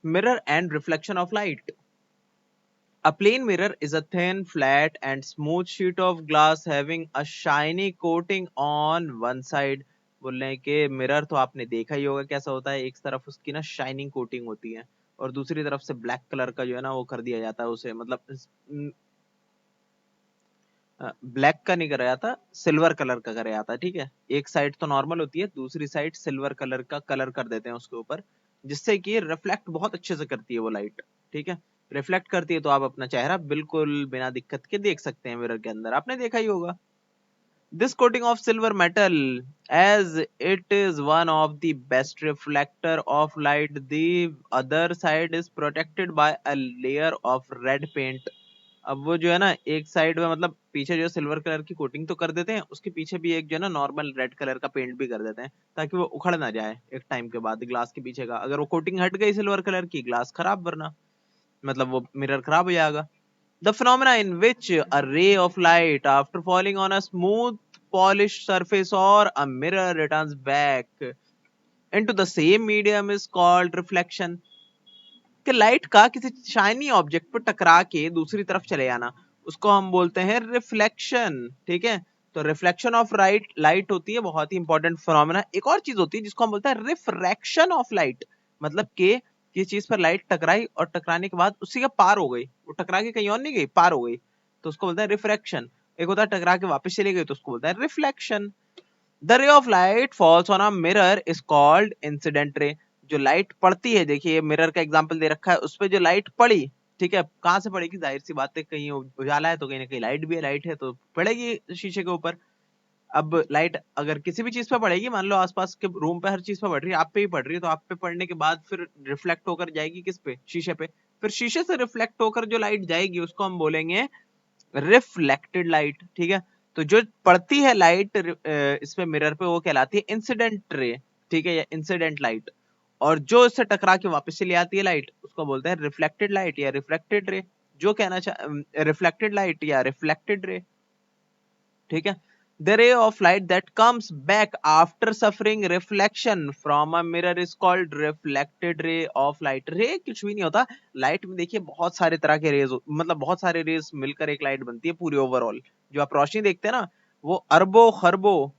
mirror and reflection of light. A plane mirror is a thin, flat, and smooth sheet of glass having a shiny coating on one side. बोल रहे हैं कि mirror तो आपने देखा ही होगा कैसा होता है, एक तरफ उसकी ना शाइनिंग कोटिंग होती है और दूसरी तरफ से ब्लैक कलर का जो है ना वो कर दिया जाता है उसे, मतलब ब्लैक का नहीं कराया था, सिल्वर कलर का कराया था। ठीक है, एक साइड तो नॉर्मल होती है, दूसरी साइड सिल्वर कलर का कलर कर देते हैं उसके ऊपर, जिससे कि रिफ्लेक्ट बहुत अच्छे से करती है वो लाइट। ठीक है, रिफ्लेक्ट करती है तो आप अपना चेहरा बिल्कुल बिना दिक्कत के देख सकते हैं मिरर के अंदर, आपने देखा ही होगा। This coating of silver metal, as it is one of the best reflector of light, the other side is protected by a layer of red paint. अब वो जो है ना एक साइड में, मतलब पीछे जो सिल्वर कलर की कोटिंग तो कर देते हैं, उसके पीछे भी एक जो है ना नॉर्मल रेड कलर का पेंट भी कर देते हैं, ताकि वो उखड़ ना जाए एक टाइम के बाद ग्लास के पीछे का। अगर वो कोटिंग हट गई सिल्वर कलर की, ग्लास खराब, वरना मतलब वो मिरर खराब हो जाएगा। The phenomena in which a ray of light after falling on a smooth polished surface or a mirror returns back into the same medium is called reflection. कि light का किसी शाइनी ऑब्जेक्ट पर टकरा के दूसरी तरफ चले जाना, उसको हम बोलते हैं रिफ्लेक्शन। ठीक है, तो रिफ्लेक्शन ऑफ लाइट होती है बहुत ही इंपॉर्टेंट फिनोमेना। एक और चीज होती है जिसको हम बोलते हैं रिफ्रैक्शन ऑफ लाइट, मतलब कि किसी चीज पर लाइट टकराई और टकराने के बाद उसी का पार हो गई, वो टकरा के कहीं और नहीं गई, पार हो गई, तो उसको बोलते हैं रिफ्रैक्शन। एक होता है टकरा के वापस चली गई, तो उसको बोलते हैं reflection. The ray of light falls on a mirror is called incident ray. जो लाइट पड़ती है, देखिए मिरर का एग्जांपल दे रखा है, उस पे जो लाइट पड़ी, ठीक है, कहां से पड़ेगी, जाहिर सी बात है कहीं उजाला है तो कहीं ना कहीं लाइट भी है, लाइट है तो पड़ेगी शीशे के ऊपर। अब लाइट अगर किसी भी चीज पे पड़ेगी, मान लो आसपास के रूम पे हर चीज पे पड़ रही है, आप पे ही पड़ रही है, तो आप पे पड़ने के बाद फिर रिफ्लेक्ट होकर जाएगी किस पे, शीशे पे। फिर शीशे से रिफ्लेक्ट होकर जो लाइट जाएगी उसको हम बोलेंगे रिफ्लेक्टेड लाइट। ठीक है, तो जो पड़ती है लाइट इसमें मिरर पे, वो कहलाती है इंसिडेंट रे। ठीक है, या इंसिडेंट लाइट। और जो इससे टकरा के वापस चली आती है लाइट, उसको बोलते हैं रिफ्लेक्टेड लाइट या रिफ्लेक्टेड रे। जो कहना चाह रिफ्लेक्टेड लाइट या रिफ्लेक्टेड रे। ठीक है, the ray of light that comes back after suffering reflection from a mirror is called reflected ray of light. रे कुछ भी नहीं होता, लाइट में देखिए बहुत सारे तरह के रेज, मतलब बहुत सारे रेज मिलकर एक लाइट बनती है पूरी ओवरऑल। जो आप रोशनी देखते हैं ना, वो अरबों खरबों,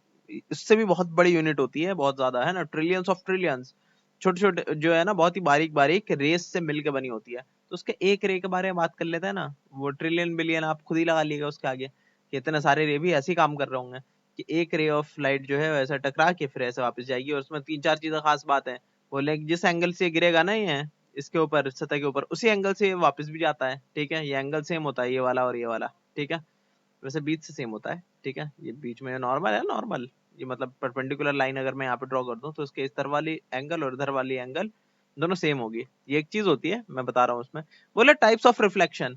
इससे भी बहुत बड़ी यूनिट होती है, बहुत ज्यादा है ना, ट्रिलियंस ऑफ ट्रिलियंस, छोटे छोटे जो है ना बहुत ही बारीक बारीक रेस से मिलकर बनी होती है। तो उसके एक रे के बारे में बात कर लेते हैं ना, वो ट्रिलियन बिलियन आप खुद ही लगा लीजिएगा उसके आगे, कि इतने सारे रे भी ऐसे ही काम कर रहे होंगे कि एक रे ऑफ लाइट जो है वैसा टकरा के फिर ऐसे वापस जाएगी। और उसमें तीन चार चीजें खास बात है, बोले जिस एंगल से गिरेगा ना ये इसके ऊपर, सतह के ऊपर, उसी एंगल से वापस भी जाता है। ठीक है, ये एंगल सेम होता है, ये वाला और ये वाला। ठीक है, वैसे बीच से सेम होता है। ठीक है, ये बीच में नॉर्मल है, नॉर्मल ये मतलब परपेंडिकुलर लाइन अगर मैं यहाँ पे ड्रॉ कर दूं तो इसके इधर वाली एंगल और इधर वाली एंगल दोनों सेम होगी। ये एक चीज होती है, मैं बता रहा हूँ उसमें। बोले types of reflection.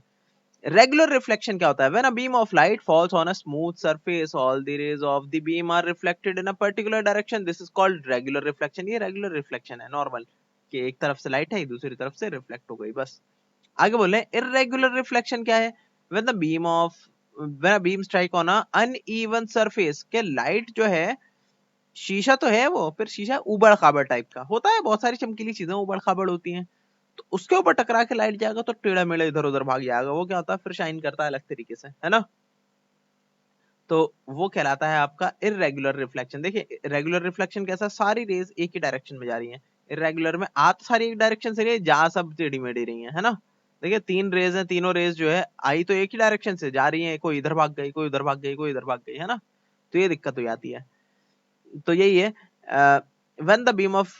Regular reflection क्या होता है? When a beam of light falls on a smooth surface, all the rays of the beam are reflected in a particular direction. This is called regular reflection. ये regular reflection है, normal, कि एक तरफ से light है, दूसरी तरफ से रिफ्लेक्ट हो गई, बस। आगे बोले irregular reflection क्या है? When a beam strike on a uneven surface, के लाइट जो है, शीशा तो है वो, फिर शीशा उबड़ खाबड़ टाइप का होता है, बहुत सारी चमकीली चीजें उबड़ खाबड़ होती हैं, तो उसके ऊपर टकरा के लाइट जाएगा तो टेढ़ा मेढ़ा इधर उधर भाग जाएगा, वो क्या होता है फिर शाइन करता है अलग तरीके से, है ना। तो वो कहलाता है आपका इरेगुलर रिफ्लेक्शन। देखिए रेगुलर रिफ्लेक्शन कैसा, सारी रेज एक ही डायरेक्शन में जा रही हैं। इरेगुलर में आ तो सारी एक डायरेक्शन से रही है, जा सब टेढ़ी मेढ़ी रही है ना। देखिए तीन रेज हैं, तीनों रेज जो है आई तो एक ही डायरेक्शन से जा रही है, कोई इधर भाग गई, कोई उधर भाग गई, कोई इधर भाग गई, है ना। तो ये दिक्कत हो जाती है। तो यही है, when the beam of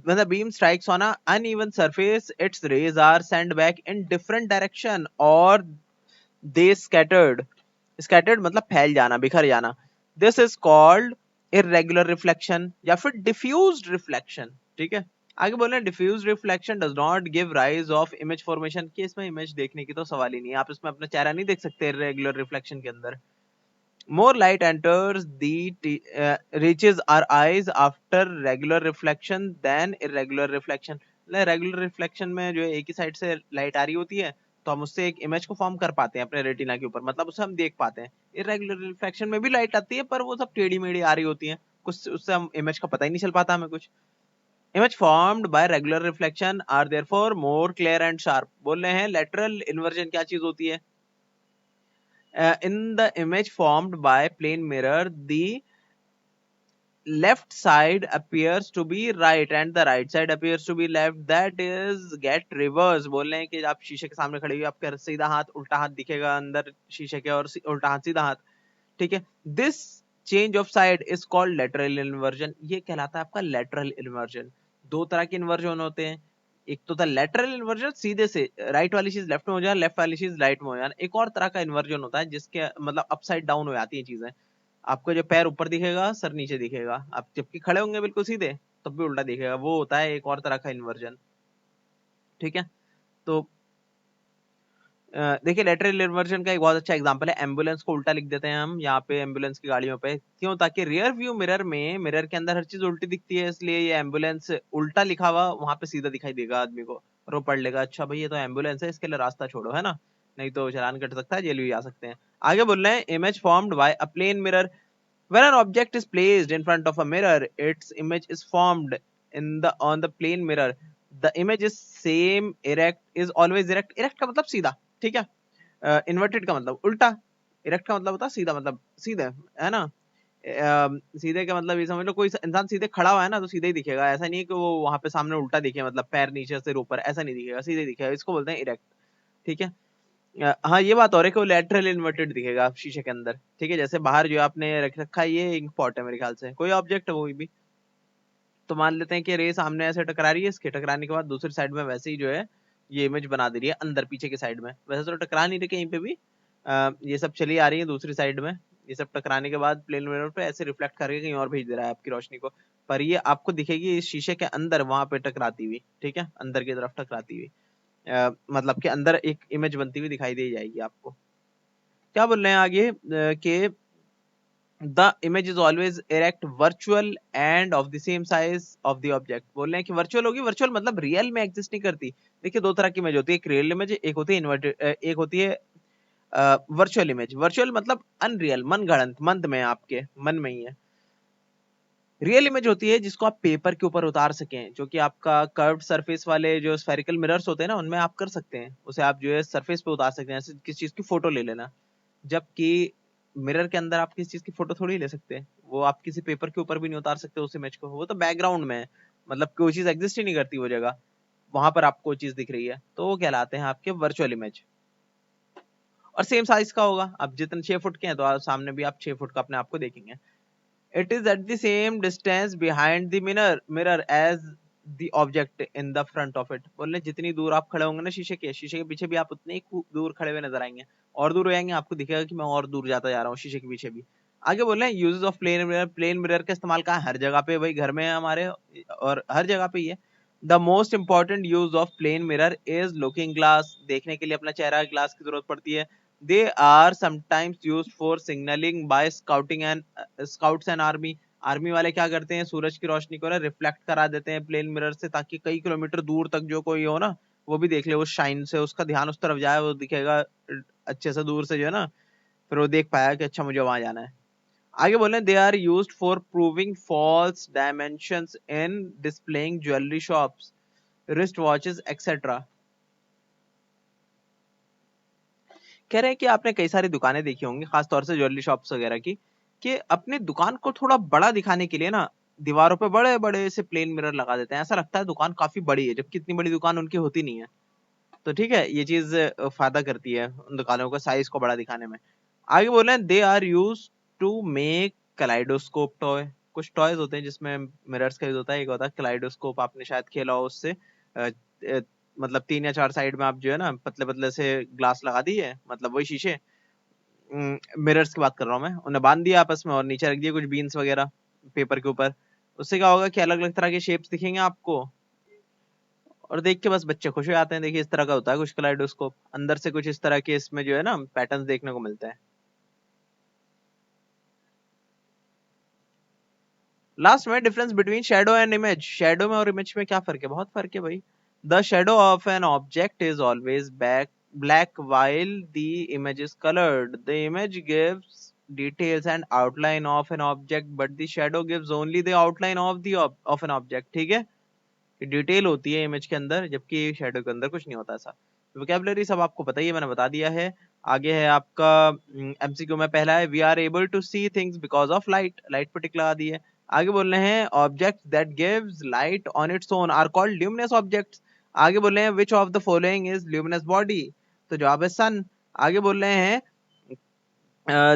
when the beam strikes on a uneven surface, its rays are sent back in different direction or they scattered मतलब फैल जाना, बिखर जाना। This is called irregular reflection या फिर diffused reflection। ठीक है, आगे बोल रहे हैं diffused reflection does not give rise of image formation, कि इसमें इमेज देखने की तो सवाल ही नहीं है, आप इसमें अपना चेहरा नहीं देख सकते irregular reflection के अंदर। More light enters reaches our eyes after regular reflection than irregular reflection। Regular reflection में जो है एक ही साइड से लाइट आ रही होती है, तो हम उससे एक इमेज को फॉर्म कर पाते हैं अपने रेटिना के ऊपर, मतलब उसे हम देख पाते हैं। इरेगुलर रिफ्लेक्शन में भी लाइट आती है, पर वो सब टेढ़ी मेढ़ी आ रही होती है, कुछ उससे हम इमेज का पता ही नहीं चल पाता हमें कुछ। Image formed by regular reflection are therefore more clear and sharp. बोल रहे हैं लेटरल इन्वर्जन क्या चीज होती है? In the image formed by plane mirror the left side appears to be right and the right side appears to be left, that is get reverse। बोल रहे हैं कि आप शीशे के सामने खड़े हुए आपका सीधा हाथ उल्टा हाथ दिखेगा अंदर शीशे के, और उल्टा हाथ सीधा हाथ, ठीक है। This change of side is called lateral inversion. ये कहलाता है आपका लेटरल इन्वर्जन। दो तरह के इन्वर्जन होते हैं, एक तो था लेटरल इन्वर्जन, सीधे से राइट वाली चीज लेफ्ट में हो जाए, लेफ्ट वाली चीज राइट में हो जाए। एक और तरह का इन्वर्जन होता है जिसके मतलब अपसाइड डाउन हो जाती है चीजें। आपको जो पैर ऊपर दिखेगा सर नीचे दिखेगा, आप जबकि खड़े होंगे बिल्कुल सीधे तब भी उल्टा दिखेगा, वो होता है एक और तरह का इन्वर्जन, ठीक है। तो देखिए लेटरल इन्वर्जन का एक बहुत अच्छा एग्जांपल है, एम्बुलेंस को उल्टा लिख देते हैं हम यहाँ पे एम्बुलेंस की गाड़ियों पे, क्यों? ताकि रियर व्यू मिरर में, मिरर के अंदर हर चीज उल्टी दिखती है, इसलिए ये एम्बुलेंस उल्टा लिखा हुआ वहां पे सीधा दिखाई देगा आदमी को, और वो पढ़ लेगा अच्छा भाई ये तो एम्बुलेंस है, इसके लिए रास्ता छोड़ो, है ना, नहीं तो चालान कट सकता है, जेल भी आ सकते हैं। आगे बोल रहे हैं image formed by a plane mirror. When an object is placed in front of a mirror, its image is formed in the on the plane mirror. The image is same erect is always erect. Erect का मतलब सीधा, ठीक है। Inverted का मतलब उल्टा, erect का मतलब होता है सीधा, मतलब सीधे, है ना। सीधे का मतलब ये समझ लो कोई इंसान सीधे खड़ा हुआ है ना तो सीधे ही दिखेगा, ऐसा नहीं है कि वो वहां पे सामने उल्टा दिखे, मतलब पैर नीचे से ऊपर, ऐसा नहीं दिखेगा, सीधे दिखेगा, इसको बोलते हैं इरेक्ट, ठीक है। हाँ ये बात और है कि वो लेटरल इन्वर्टेड दिखेगा शीशे के अंदर, ठीक है। जैसे बाहर जो आपने रख रखा है ये इंक पॉट है मेरे ख्याल से, कोई ऑब्जेक्ट है वो भी, तो मान लेते हैं कि रे सामने ऐसे टकरा रही है, इसके टकराने के बाद दूसरी साइड में वैसे ही जो है ये इमेज बना दे रही है अंदर पीछे की साइड में, वैसे तो टकरा नहीं रही कहीं पे भी, ये सब चली आ रही है दूसरी साइड में, ये सब टकराने के बाद प्लेन मिरर पे ऐसे रिफ्लेक्ट करके कहीं और भेज दे रहा है आपकी रोशनी को, पर ये आपको दिखेगी इस शीशे के अंदर वहां पे टकराती हुई, ठीक है, अंदर की तरफ टकराती हुई, मतलब के अंदर एक इमेज बनती हुई दिखाई दे जाएगी आपको। क्या बोल रहे हैं आगे कि the image is always erect virtual and of the same size of the object. बोल रहे हैं कि वर्चुअल होगी, वर्चुअल मतलब रियल में एग्जिस्ट नहीं करती। देखिए दो तरह की इमेज होती है, एक रियल इमेज, एक होती है इन्वर्टेड, एक होती है वर्चुअल इमेज। वर्चुअल मतलब अनरियल, मन गढ़ंत, मंद में, आपके मन में ही है। रियल इमेज होती है जिसको आप पेपर के ऊपर उतार सकें, जो कि आपका कर्व्ड सरफेस वाले जो स्फेरिकल मिरर्स होते हैं ना उनमें आप कर सकते हैं, उसे आप जो है सरफेस पे उतार सकते हैं, जैसे किसी चीज की फोटो ले लेना। जबकि मिरर के अंदर आप किसी चीज की फोटो थोड़ी ले सकते हैं, वो आप किसी पेपर के ऊपर भी नहीं उतार सकते उस इमेज को, वो तो बैकग्राउंड में है, मतलब कोई चीज एग्जिस्ट ही नहीं करती वो जगह, वहां पर आपको चीज दिख रही है, तो वो कहलाते हैं आपके वर्चुअल इमेज। और सेम साइज का होगा, आप जितने 6 फुट के हैं तो आप सामने भी आप 6 फुट का अपने आप को देखेंगे। It is at the same distance behind the mirror as the object in the front of it. बोल रहे जितनी दूर आप खड़े होंगे ना शीशे के पीछे भी आप उतने ही दूर खड़े हुए नजर आएंगे, और दूर हो जाएंगे आपको दिखेगा कि मैं और दूर जाता जा रहा हूँ शीशे के पीछे भी। आगे बोल रहे हैं uses of plane mirror. Plane mirror का इस्तेमाल कहाँ? हर जगह पे, भाई घर में है हमारे, और हर जगह पे ही है। The most important use of plane mirror is looking glass. देखने के लिए अपना चेहरा ग्लास की जरूरत पड़ती है। They are sometimes used for signalling by scouting and scouts and army. Army वाले क्या करते हैं, सूरज की रोशनी को ना रिफ्लेक्ट करा देते हैं प्लेन मिरर से, ताकि कई किलोमीटर दूर तक जो कोई हो ना वो भी देख ले, उस शाइन से उसका ध्यान उस तरफ जाए, वो दिखेगा अच्छे से दूर से जो है ना, फिर वो देख पाया कि अच्छा मुझे वहां जाना है। आगे बोले they are used for proving false dimensions in displaying jewellery shops, wrist watches etcetera. कह रहे हैं कि आपने कई सारी दुकानें देखी होंगी, खासतौर से ज्वेलरी शॉप्स वगैरह की, कि अपनी दुकान को थोड़ा बड़ा दिखाने के लिए ना दीवारों पे बड़े बड़े से प्लेन मिरर लगा देते हैं, ऐसा लगता है दुकान काफी बड़ी है, जबकि इतनी बड़ी दुकान उनकी होती नहीं है। तो ठीक है, ये चीज फायदा करती है उन दुकानों को साइज को बड़ा दिखाने में। आगे बोल रहे हैं they are use to make kaleidoscope toy. कुछ टॉयज होते हैं जिसमें मिरर्स का यूज होता है, एक होता है कलाइडोस्कोप, आपने शायद खेला हो उससे, मतलब 3 या 4 साइड में आप जो है ना पतले पतले से ग्लास लगा दिए, मतलब वही शीशे, मिरर्स की बात कर रहा हूँ मैं, उन्हें बांध दिया आपस में और नीचे रख दिए कुछ बीन्स वगैरह पेपर के ऊपर। उससे क्या होगा कि अलग अलग तरह के शेप्स दिखेंगे आपको, और देख के बस बच्चे खुश हो जाते हैं। देखिए इस तरह का होता है कुछ कलाइडोस्कोप, अंदर से कुछ इस तरह के इसमें जो है ना पैटर्न्स देखने को मिलते हैं। लास्ट में difference between shadow and image. Shadow में और इमेज में क्या फर्क है? बहुत फर्क है भाई। The shadow of an object is always black while the image is colored. The image gives details and outline of an object, but the shadow gives only the outline of the of an object, ठीक है। कि detail होती है image के अंदर, जबकि shadow के अंदर कुछ नहीं होता ऐसा। वोकैबुलरी सब आपको पता ही है, मैंने बता दिया है। आगे है आपका एमसीक्यू में पहला है we are able to see things because of light, light पर टिक लगा दी है। आगे बोल रहे हैं objects that gives light on its own are called luminous objects. आगे बोल रहे हैं which of the following is luminous body, तो जवाब है सन। आगे बोल रहे हैं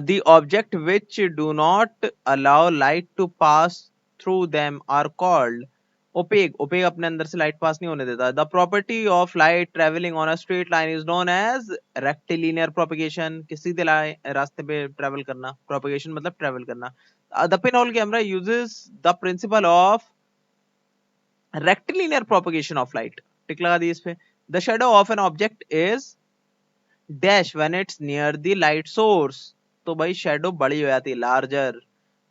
the object which do not allow light to pass through them are called opaque, opaque अपने अंदर से लाइट पास नहीं होने देता। the property of light traveling on a straight line is known as rectilinear propagation, कि सीधे रास्ते पे ट्रेवल करना, propagation मतलब ट्रेवल करना। the pinhole camera uses the principle of rectilinear propagation of light, टिक लगा दी इस पे। the shadow of an object is dash when it's near the light source, तो भाई शेडो बड़ी हो जाती है, लार्जर,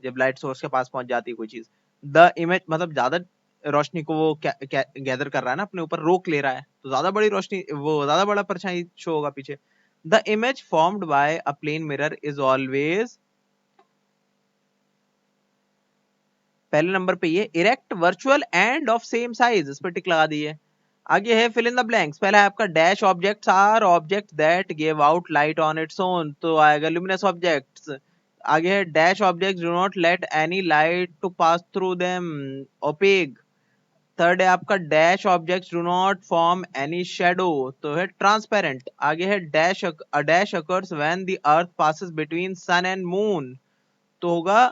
जब लाइट सोर्स के पास पहुंच जाती है कोई चीज। द इमेज मतलब ज्यादा रोशनी को वो गैदर कर रहा है ना, अपने ऊपर रोक ले रहा है, तो ज्यादा बड़ी रोशनी, वो ज्यादा बड़ा परछाई शो होगा पीछे। The image formed by a plane mirror is always, पहले नंबर पे ये erect, virtual and of same size, इस पर टिक लगा दी है। आगे है फिल इन द ब्लैंक्स, पहला है आपका dash objects are objects that give out light on its own, तो आएगा ल्यूमिनस ऑब्जेक्ट्स। आगे है dash objects do not let any light to pass through them, opaque. Third है आपका dash objects do not form any shadow, तो है transparent. आगे है dash a dash occurs when the earth passes between sun and moon, तो होगा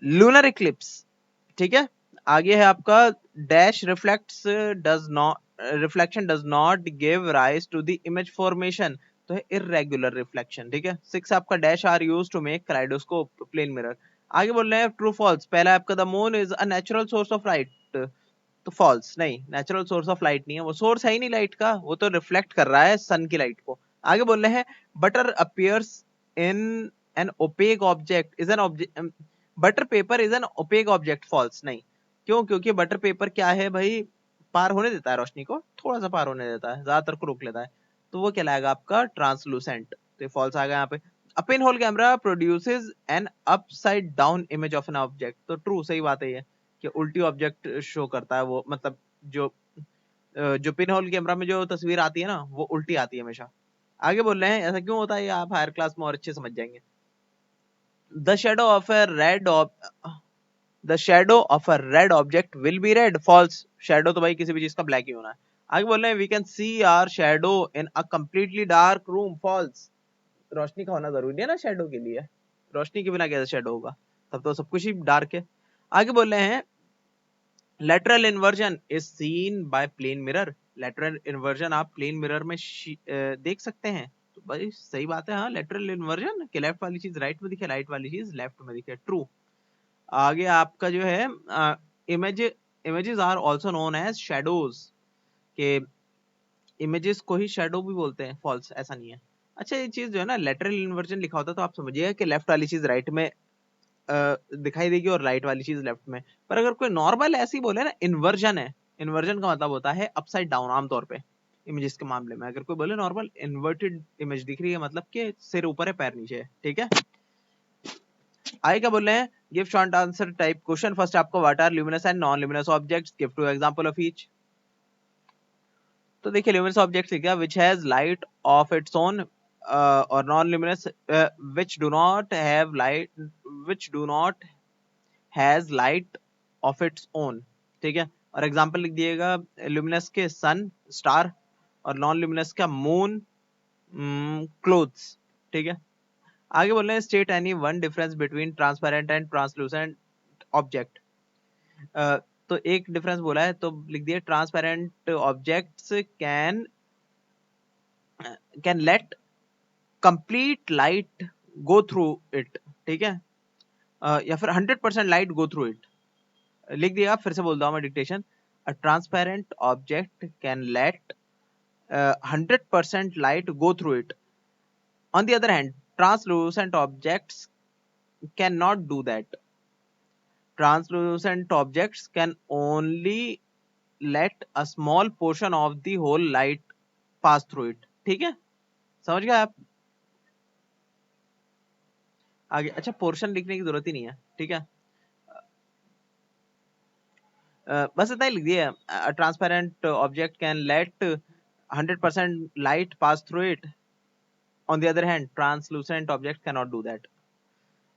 lunar eclipse, ठीक है। आगे है आपका dash reflects does not, reflection does not give rise to the image formation, तो है इररेगुलर रिफ्लेक्शन, ठीक है। सिक्स आपका dash are used to make kaleidoscope, plane mirror. आगे बोल रहे हैं ट्रू फॉल्स, पहला आपका the moon is a natural source of light, तो फॉल्स, नहीं नेचुरल सोर्स ऑफ लाइट नहीं है, वो सोर्स है ही नहीं लाइट का, वो तो रिफ्लेक्ट कर रहा है सन की लाइट को। आगे बोल रहे हैं butter appears in an opaque object is an object, butter paper is an opaque object, false, नहीं। क्यों? क्योंकि बटर पेपर क्या है भाई, पार होने देता है रोशनी को, थोड़ा सा पार होने देता है, ज्यादातर को रोक लेता है, तो वो कहलाएगा आपका ट्रांसलूसेंट, तो फॉल्स आ गया यहाँ पे। A pin hole camera produces an upside down image of an object, तो ट्रू, सही बात है ये, कि उल्टी ऑब्जेक्ट शो करता है वो, मतलब जो जो पिन होल कैमरा में जो तस्वीर आती है ना, वो उल्टी आती है हमेशा। आगे बोल रहे हैं ऐसा क्यों होता है, ये आप हायर क्लास में और अच्छे समझ जाएंगे। The shadow of a red the shadow of a red object will be red, false, shadow तो भाई किसी भी चीज का ब्लैक ही होना है। आगे बोल रहे हैं we can see our shadow in a completely dark room, false, रोशनी का होना जरूरी है ना शेडो के लिए, रोशनी के बिना कैसे शेडो होगा, तब तो सब कुछ ही डार्क है। आगे बोल रहे हैं lateral inversion is seen by plane mirror, lateral inversion आप प्लेन मिरर में देख सकते हैं, तो भाई सही बात है, हाँ lateral inversion कि लेफ्ट वाली चीज राइट में दिखे, राइट वाली चीज लेफ्ट में दिखे, ट्रू। आगे आपका जो है image, images are also known as shadows, के इमेजेस को ही शैडो भी बोलते हैं, फॉल्स, ऐसा नहीं है। अच्छा ये चीज जो है ना, लेटरल इन्वर्जन लिखा होता तो आप समझिएगा कि लेफ्ट वाली चीज राइट में दिखाई देगी और राइट वाली चीज लेफ्ट में, पर अगर कोई नॉर्मल ऐसी बोले ना इन्वर्जन है, इन्वर्जन का मतलब होता है अपसाइड डाउन, आमतौर पे इमेजेस के मामले में अगर कोई बोले नॉर्मल इन्वर्टेड इमेज दिख रही है, मतलब कि सिर ऊपर है पैर नीचे है, ठीक है। आगे क्या बोल रहे हैं, give short answer type question, first आपको what are luminous and non luminous objects, give two example of each. तो देखिए ल्यूमिनस ऑब्जेक्ट्स क्या, which has light of its own, और non luminous which do not have light, which do not has light of its own, ठीक है। और example लिख दिएगा luminous के सन, स्टार, और नॉन ल्यूमिनस का मून, क्लोथ्स, ठीक है। आगे बोल रहे हैं state any one difference between transparent and translucent object, तो एक डिफरेंस बोला है, तो लिख दिए transparent objects can let complete light go through it, ठीक है, या फिर 100% लाइट गो थ्रू इट, लिख दिया, फिर से बोलता हूं मैं dictation, a transparent object can let 100% light go through it, on the other hand translucent objects can not do that, translucent objects can only let a small portion of the whole light pass through it, ठीक है, समझ गए आप। आगे अच्छा portion लिखने की जरूरत ही नहीं है, ठीक है। बस इतना ही लिख दिया। Transparent object can let 100% light pass through it, on the other hand translucent object can not do that.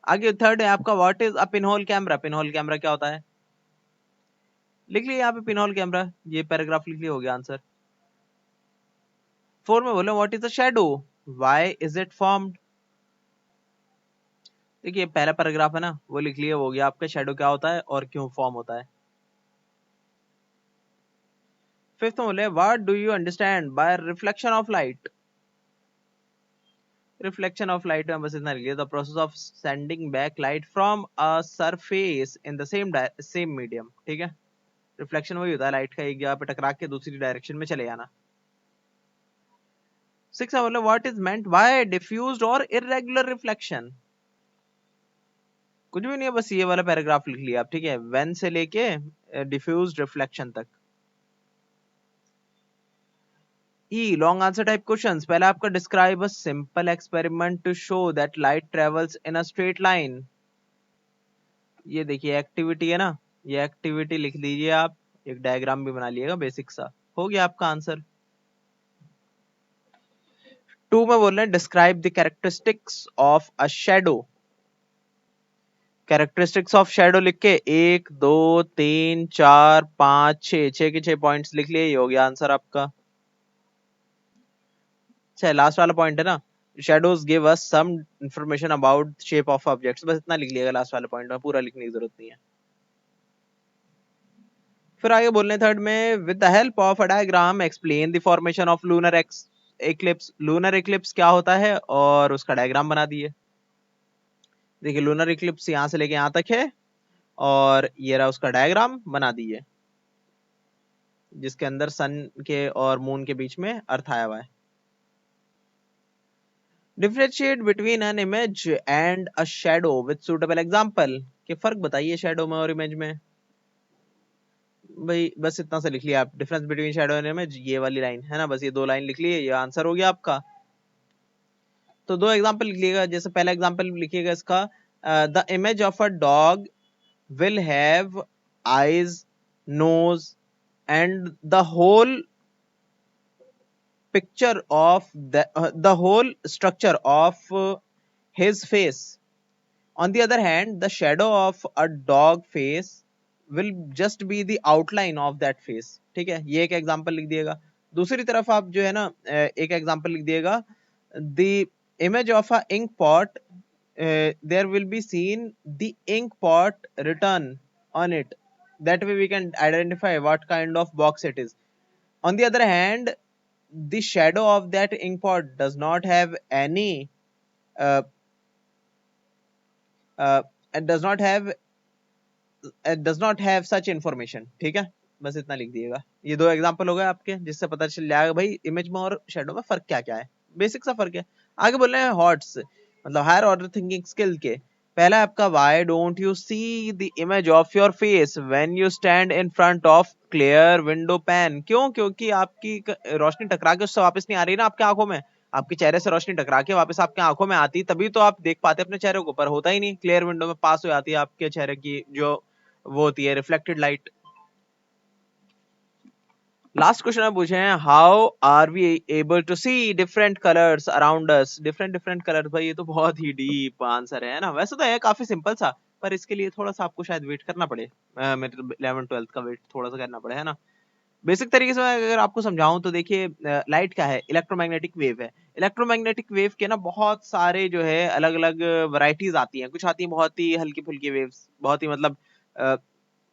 आगे थर्ड है आपका what is a pinhole camera. Pinhole camera क्या होता है, लिख लिया यहाँ पे पिनहोल कैमरा, ये पैराग्राफ लिख लिया, हो गया आंसर। 4 में बोले what is a shadow, why is it formed. देखिए पहला पैराग्राफ है ना, वो लिख लिया, हो गया आपका शैडो क्या होता है और क्यों फॉर्म होता है। फिफ्थ में बोले what do you understand by reflection of light. Reflection of light में बस इतना लिख लिया, the process of sending back light from a surface in the same medium. ठीक है, रिफ्लेक्शन वही होता है लाइट का एक जगह पे टकरा के दूसरी डायरेक्शन में चले जाना। 6 में बोले what is meant by diffused और इररेगुलर रिफ्लेक्शन। कुछ भी नहीं है, बस ये वाला पैराग्राफ लिख लिया आप। ठीक है, व्हेन से लेके डिफ्यूज्ड रिफ्लेक्शन तक। E long answer type questions. पहला आपका describe a simple experiment to show that light travels in a straight line. ये देखिए एक्टिविटी है ना, ये एक्टिविटी लिख लीजिए आप, एक डायग्राम भी बना लीजिएगा बेसिक सा, हो गया आपका आंसर। 2 में बोल रहे हैं describe the characteristics of a shadow. Characteristics of shadow लिख के 1 2 3 4 5 6 6 के 6 पॉइंट्स लिख लिए, ये हो गया आंसर आपका। अच्छा लास्ट वाला पॉइंट है ना, shadows give us some information about shape of objects, बस इतना लिख लिएगा लास्ट वाले पॉइंट में, पूरा लिखने की जरूरत नहीं है। फिर आगे बोलने थर्ड में with the help of a diagram explain the formation of lunar eclipse. Lunar eclipse क्या होता है और उसका डायग्राम बना दिए। देखिए लूनर एक्लिप्स यहाँ से लेके यहाँ तक है और ये रहा उसका डायग्राम बना दिए, जिसके अंदर सन के और मून के बीच में अर्थ आया हुआ है। Differentiate between an image and a shadow with suitable example. के फर्क बताइए शैडो में और इमेज में। भाई बस इतना सा लिख लिया आप, difference between shadow and image, ये वाली लाइन है ना, बस ये 2 लाइन लिख लिए, ये आंसर हो गया आपका। तो 2 एग्जांपल लिख लिएगा। जैसे पहला एग्जांपल लिखिएगा इसका, the image of a dog will have eyes, nose and the whole picture of the whole structure of his face. On the other hand, the shadow of a dog face will just be the outline of that face. ठीक है, ये एक example लिख दिएगा। दूसरी तरफ आप जो है ना एक एग्जांपल लिख दिएगा, the image of a ink pot, there will be seen the ink pot written on it. That way we can identify what kind of box it is. On the other hand, the shadow of that ink pot does not have any uh, uh, it does not have such information. ठीक है, बस इतना लिख दिएगा। ये 2 example हो गए आपके, जिससे पता चल जाएगा भाई इमेज में और शैडो में फर्क क्या क्या है, बेसिक सा फर्क है। आगे बोल रहे हैं हॉट्स, मतलब हायर ऑर्डर थिंकिंग स्किल के। पहला आपका why don't you see the image of your face when you stand in front of clear window pan. क्यों, क्योंकि आपकी रोशनी टकरा के उससे वापस नहीं आ रही ना आपके आंखों में, आपके चेहरे से रोशनी टकरा के वापस आपके आंखों में आती, तभी तो आप देख पाते अपने चेहरे को, पर होता ही नहीं, क्लियर विंडो में पास हो जाती है आपके चेहरे की जो वो होती है रिफ्लेक्टेड लाइट। लास्ट क्वेश्चन में पूछे हैं how are we able to see different colours around us. Different colours, भाई ये तो बहुत ही डीप आंसर है ना, वैसे तो है काफी सिंपल सा, पर इसके लिए थोड़ा सा आपको शायद वेट करना पड़े, मेरे 11 12 का वेट थोड़ा सा करना पड़े, है ना। बेसिक तरीके से अगर आपको समझाऊं तो देखिए लाइट क्या है, इलेक्ट्रोमैग्नेटिक वेव है। इलेक्ट्रोमैग्नेटिक वेव के ना बहुत सारे जो है अलग अलग वैरायटीज आती हैं, कुछ आती हैं बहुत ही हल्की फुल्की वेव्स, बहुत ही मतलब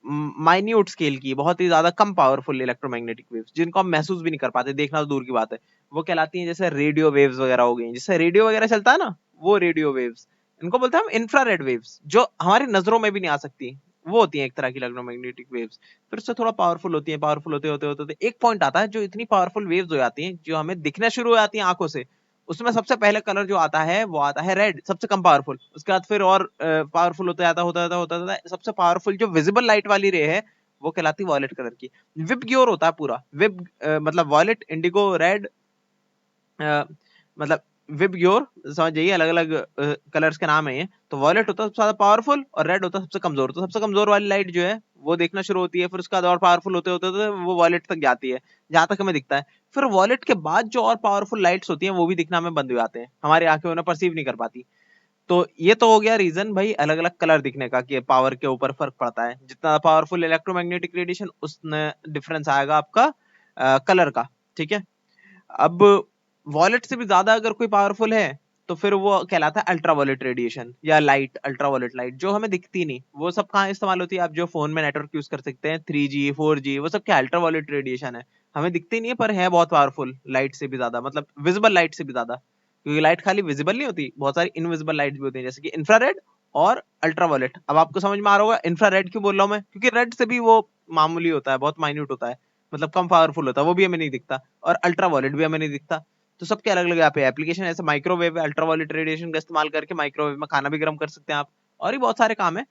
माइन्यूट स्केल की, बहुत ही ज्यादा कम पावरफुल इलेक्ट्रोमैग्नेटिक वेव्स, जिनको हम महसूस भी नहीं कर पाते, देखना तो दूर की बात है, वो कहलाती हैं जैसे रेडियो वेव्स वगैरह हो गई, जिससे रेडियो वगैरह चलता है ना, वो रेडियो वेव्स, इनको बोलते हैं हम इंफ्रारेड वेव्स, जो हमारी नजरों में भी नहीं आ सकती, वो होती है एक तरह की इलेक्ट्रोमैग्नेटिक वेव्स। फिर उससे थोड़ा पावरफुल होती है, पावरफुल होते होते होते होते एक पॉइंट आता है जो इतनी पावरफुल वेव्स हो जाती हैं, जो हमें दिखना शुरू हो जाती हैं आंखों से, उसमें सबसे पहले कलर जो आता है वो आता है रेड, सबसे कम पावरफुल, उसके बाद फिर और पावरफुल होता जाता होता सबसे पावरफुल जो विजिबल लाइट वाली रे है वो कहलाती है वॉयलेट कलर की। विब ग्योर होता है पूरा, विब मतलब वॉयलेट, इंडिगो, रेड, मतलब विब योर, समझ जाइए, अलग अलग कलर्स के नाम है ये। तो वॉयलेट होता है सबसे ज्यादा पावरफुल और रेड होता है सबसे कमजोर। तो सबसे कमजोर वाली लाइट जो है वो देखना शुरू होती है, फिर उसके बाद और पावरफुल होते होते होते वो वॉयलेट तक जाती है जहां तक हमें दिखता है। फिर वॉयलेट के बाद जो और पावरफुल लाइट्स होती हैं वो भी दिखना हमें बंद हो जाते हैं, हमारी आंखें उन्हें परसीव नहीं कर पाती। तो ये तो हो गया रीजन भाई अलग अलग कलर दिखने का, कि पावर के ऊपर फर्क पड़ता है। जितना पावरफुल इलेक्ट्रोमैग्नेटिक रेडिएशन उतना डिफरेंस आएगा आपका कलर का, ठीक है। अब वॉलेट से भी ज्यादा अगर कोई पावरफुल है तो फिर वो कहलाता है अल्ट्रावॉयलेट रेडिएशन या लाइट, अल्ट्रावॉयलेट लाइट, जो हमें दिखती नहीं। वो सब कहाँ इस्तेमाल होती है, आप जो फोन में नेटवर्क यूज कर सकते हैं 3G 4G, वो सब क्या अल्ट्रावॉयलेट रेडिएशन है, हमें दिखती नहीं है पर है बहुत पावरफुल, लाइट से भी ज्यादा, मतलब विजिबल लाइट से भी ज्यादा। क्योंकि लाइट खाली विजिबल नहीं होती, बहुत सारी इनविजिबल लाइट भी होती है, जैसे कि इंफ्रारेड और अल्ट्रावॉयलेट। अब आपको समझ में आ रहा होगा इंफ्रारेड क्यों बोल रहा हूं मैं, क्योंकि रेड से भी वो मामूली होता है, बहुत माइन्यूट होता है, मतलब कम पावरफुल होता है, वो भी हमें नहीं दिखता। और अल्ट्रावॉयलेट भी हमें नहीं दिखता। तो सबके अलग अलग यहाँ पे एप्लीकेशन, ऐसे माइक्रोवेव अल्ट्रावॉयलेट रेडिएशन का इस्तेमाल करके माइक्रोवेव में खाना भी गर्म कर सकते हैं आप, और भी बहुत सारे काम है।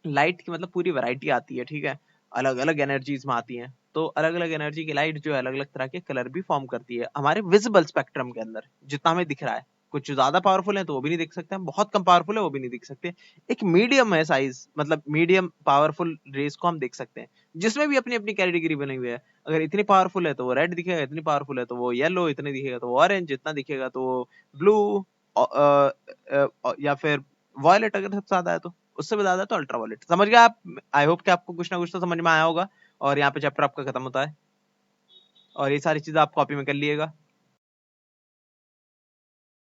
लाइट की मतलब पूरी वैरायटी आती है, ठीक है, अलग अलग एनर्जीज में आती हैं। तो अलग अलग एनर्जी की लाइट जो है अलग अलग तरह के कलर भी फॉर्म करती है हमारे विजिबल स्पेक्ट्रम के अंदर, जितना हमें दिख रहा है। कुछ ज्यादा पावरफुल है तो वो भी नहीं दिख सकते हैं, बहुत कम पावरफुल है वो भी नहीं दिख सकते। एक मीडियम है साइज, मतलब मीडियम पावरफुल रेस को हम देख सकते हैं, जिसमें भी अपनी अपनी कैटेगरी बनी हुई है। अगर इतनी पावरफुल है तो वो रेड दिखेगा, इतनी पावरफुल है तो वो येलो, इतनी दिखेगा तो वो ऑरेंज, इतना दिखेगा तो वो ब्लू, या फिर वॉयलेट अगर सबसे ज्यादा है तो, उससे भी ज्यादा तो अल्ट्रावायलेट। समझ गए आप? आई होप कि आपको कुछ ना कुछ तो समझ में आया होगा। और यहाँ पे चैप्टर आपका खत्म होता है और ये सारी चीजें आप कॉपी में कर लिएगा।